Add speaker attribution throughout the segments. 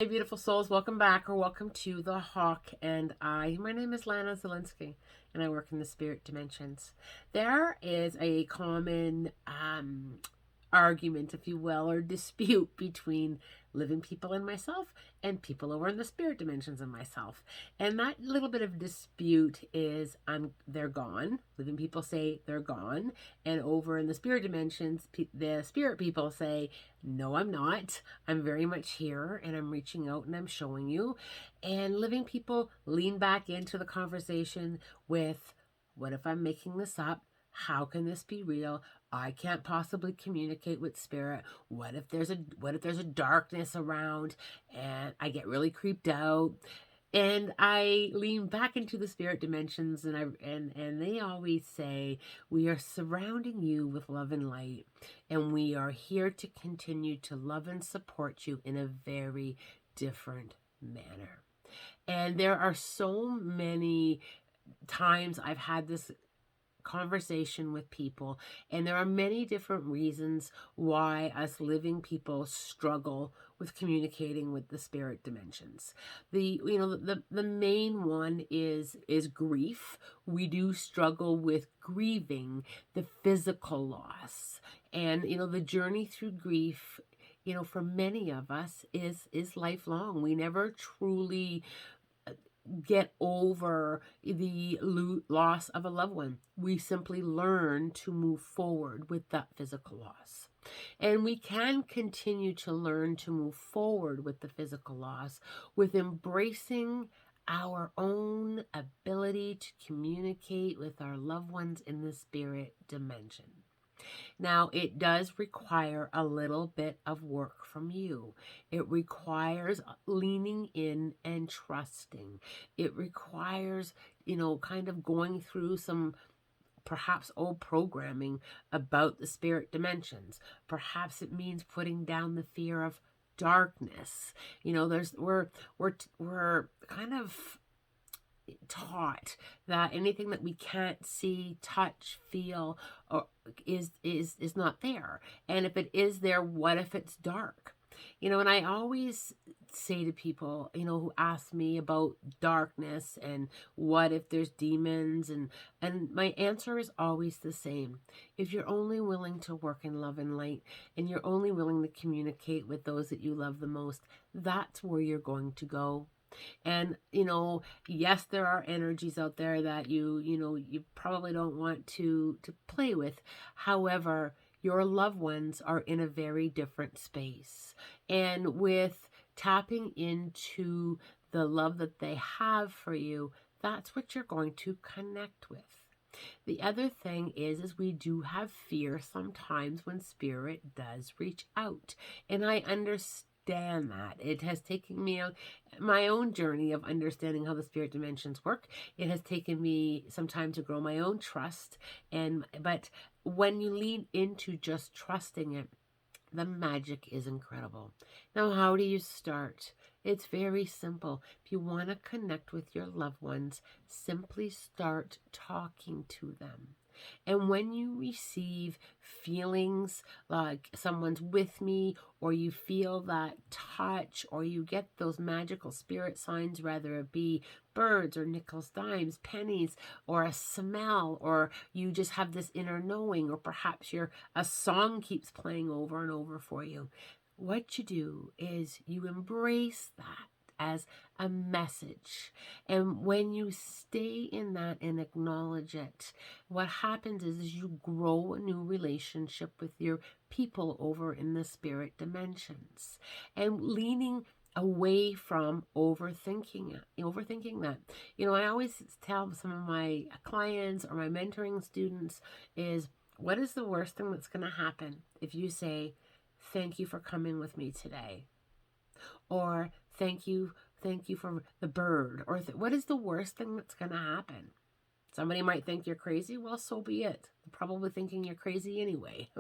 Speaker 1: Hey, beautiful souls, welcome back or welcome to The Hawk and I. My name is Lana Zelinsky and I work in the spirit dimensions. There is a common argument, if you will, or dispute between living people and myself and people over in the spirit dimensions and myself. And that little bit of dispute is they're gone. Living people say they're gone, and over in the spirit dimensions, the spirit people say, no, I'm not. I'm very much here and I'm reaching out and I'm showing you. And living people lean back into the conversation with, what if I'm making this up? How can this be real? I can't possibly communicate with spirit. What if there's a darkness around and I get really creeped out? And I lean back into the spirit dimensions, and they always say, we are surrounding you with love and light, and we are here to continue to love and support you in a very different manner. And there are so many times I've had this conversation with people, and there are many different reasons why us living people struggle with communicating with the spirit dimensions. The main one is grief. We do struggle with grieving the physical loss, and the journey through grief, for many of us is lifelong. We never truly get over the loss of a loved one. We simply learn to move forward with that physical loss. And we can continue to learn to move forward with the physical loss with embracing our own ability to communicate with our loved ones in the spirit dimension. Now, it does require a little bit of work from you. It requires leaning in and trusting. It requires, kind of going through some perhaps old programming about the spirit dimensions. Perhaps it means putting down the fear of darkness. We're kind of taught that anything that we can't see, touch, feel, or is not there. And if it is there, what if it's dark? And I always say to people, who ask me about darkness and what if there's demons, and my answer is always the same. If you're only willing to work in love and light, and you're only willing to communicate with those that you love the most, that's where you're going to go. And yes, there are energies out there that you probably don't want to play with. However, your loved ones are in a very different space, and with tapping into the love that they have for you, that's what you're going to connect with. The other thing is we do have fear sometimes when spirit does reach out, and I understand that. It has taken me my own journey of understanding how the spirit dimensions work. It has taken me some time to grow my own trust, but when you lean into just trusting it, the magic is incredible. Now, how do you start? It's very simple. If you want to connect with your loved ones, simply start talking to them. And when you receive feelings like someone's with me, or you feel that touch, or you get those magical spirit signs, whether it be birds or nickels, dimes, pennies, or a smell, or you just have this inner knowing, or perhaps a song keeps playing over and over for you, what you do is you embrace that as a message. And when you stay in that and acknowledge it, what happens is you grow a new relationship with your people over in the spirit dimensions, and leaning away from overthinking that. I always tell some of my clients or my mentoring students is, what is the worst thing that's going to happen if you say, thank you for coming with me today, or thank you for the bird, or what is the worst thing that's going to happen? Somebody might think you're crazy. Well, so be it. They're probably thinking you're crazy anyway.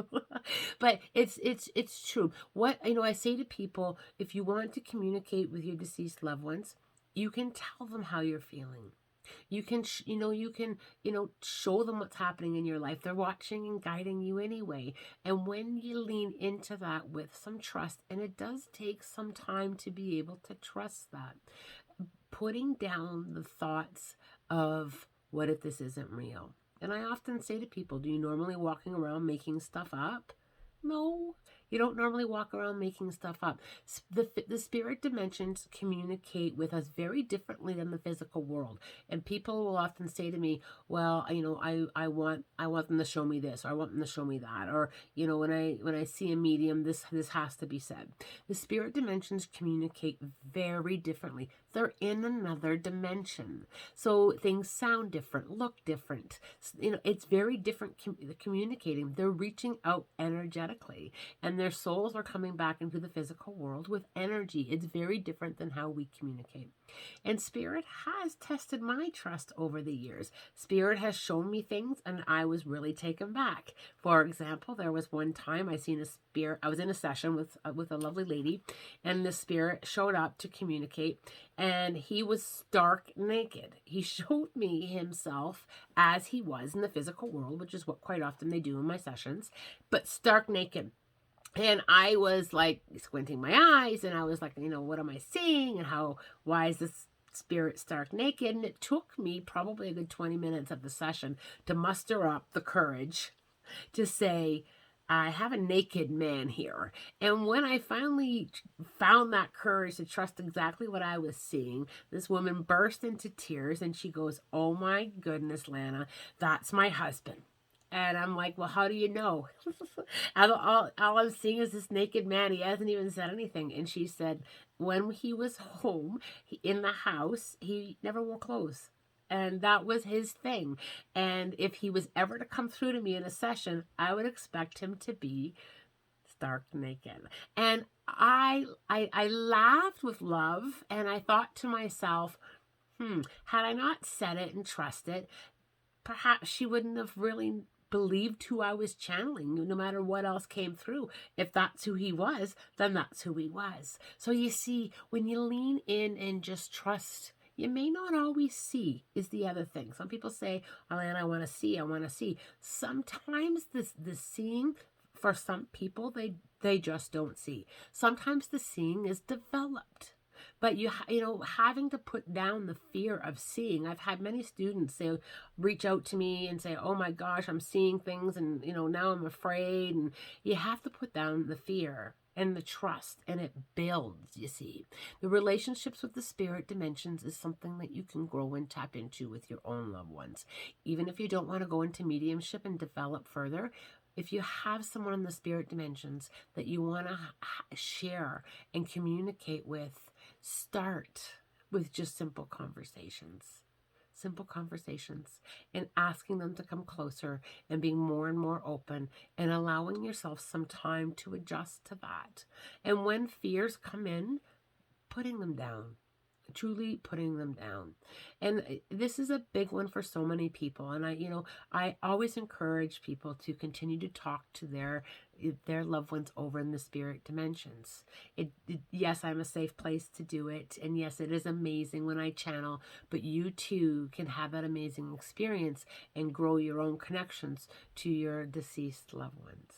Speaker 1: But it's true. What I say to people, if you want to communicate with your deceased loved ones, you can tell them how you're feeling. You can, show them what's happening in your life. They're watching and guiding you anyway. And when you lean into that with some trust, and it does take some time to be able to trust that, putting down the thoughts of, what if this isn't real? And I often say to people, do you normally walking around making stuff up? No, you don't normally walk around making stuff up. The spirit dimensions communicate with us very differently than the physical world. And people will often say to me, well, I want them to show me this, or I want them to show me that, or when I see a medium, this has to be said. The spirit dimensions communicate very differently. They're in another dimension, so things sound different, look different. It's very different communicating. They're reaching out energetically, and their souls are coming back into the physical world with energy. It's very different than how we communicate. And Spirit has tested my trust over the years. Spirit has shown me things, and I was really taken back. For example, there was one time I seen a spirit. I was in a session with a lovely lady, and the spirit showed up to communicate, and he was stark naked. He showed me himself as he was in the physical world, which is what quite often they do in my sessions, but stark naked. And I was like squinting my eyes, and I was like, what am I seeing? And why is this spirit stark naked? And it took me probably a good 20 minutes of the session to muster up the courage to say, I have a naked man here. And when I finally found that courage to trust exactly what I was seeing, this woman burst into tears, and she goes, oh my goodness, Lana, that's my husband. And I'm like, well, how do you know? all I'm seeing is this naked man. He hasn't even said anything. And she said, when he was home, in the house, he never wore clothes. And that was his thing. And if he was ever to come through to me in a session, I would expect him to be stark naked. And I laughed with love, and I thought to myself, had I not said it and trusted it, perhaps she wouldn't have really believed who I was channeling, no matter what else came through. If that's who he was, then that's who he was. So you see, when you lean in and just trust, you may not always see, is the other thing. Some people say, Alana, I want to see. Sometimes the seeing, for some people, they just don't see. Sometimes the seeing is developed. But having to put down the fear of seeing. I've had many students reach out to me and say, oh my gosh, I'm seeing things, and now I'm afraid. And you have to put down the fear and the trust, and it builds, you see. The relationships with the spirit dimensions is something that you can grow and tap into with your own loved ones. Even if you don't want to go into mediumship and develop further, if you have someone in the spirit dimensions that you want to share and communicate with, start with just simple conversations, and asking them to come closer, and being more and more open, and allowing yourself some time to adjust to that. And when fears come in, putting them down. Truly putting them down. And this is a big one for so many people. And I always encourage people to continue to talk to their loved ones over in the spirit dimensions. Yes, I'm a safe place to do it. And yes, it is amazing when I channel, but you too can have that amazing experience and grow your own connections to your deceased loved ones.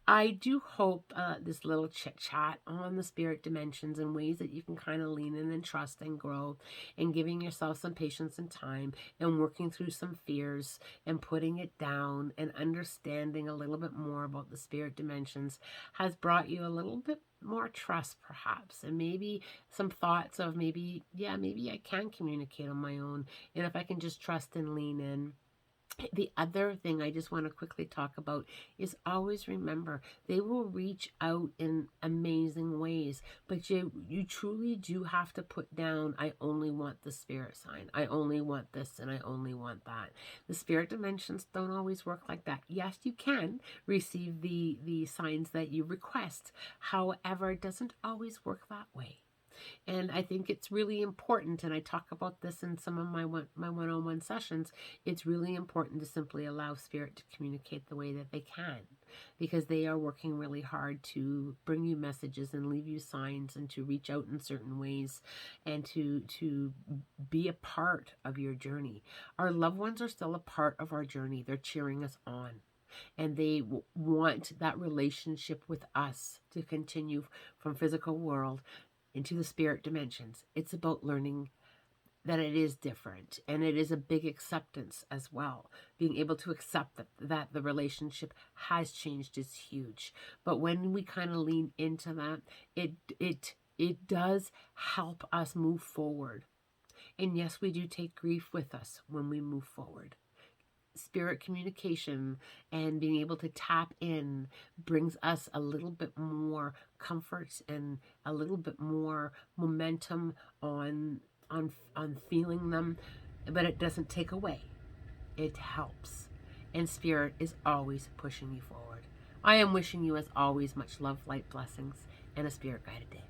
Speaker 1: I do hope this little chit chat on the spirit dimensions and ways that you can kind of lean in and trust and grow, and giving yourself some patience and time, and working through some fears and putting it down and understanding a little bit more about the spirit dimensions has brought you a little bit more trust, perhaps, and maybe some thoughts of maybe I can communicate on my own, and if I can just trust and lean in. The other thing I just want to quickly talk about is always remember, they will reach out in amazing ways, but you truly do have to put down, I only want the spirit sign, I only want this, and I only want that. The spirit dimensions don't always work like that. Yes, you can receive the signs that you request. However, it doesn't always work that way. And I think it's really important, and I talk about this in some of my one-on-one sessions. It's really important to simply allow spirit to communicate the way that they can, because they are working really hard to bring you messages and leave you signs and to reach out in certain ways and to be a part of your journey. Our loved ones are still a part of our journey. They're cheering us on, and they want that relationship with us to continue from physical world into the spirit dimensions. It's about learning that it is different, and it is a big acceptance as well. Being able to accept that the relationship has changed is huge. But when we kind of lean into that, it does help us move forward. And yes, we do take grief with us when we move forward. Spirit communication and being able to tap in brings us a little bit more comfort and a little bit more momentum on feeling them, but it doesn't take away. It helps. And spirit is always pushing you forward. I am wishing you, as always, much love, light, blessings, and a spirit guided day.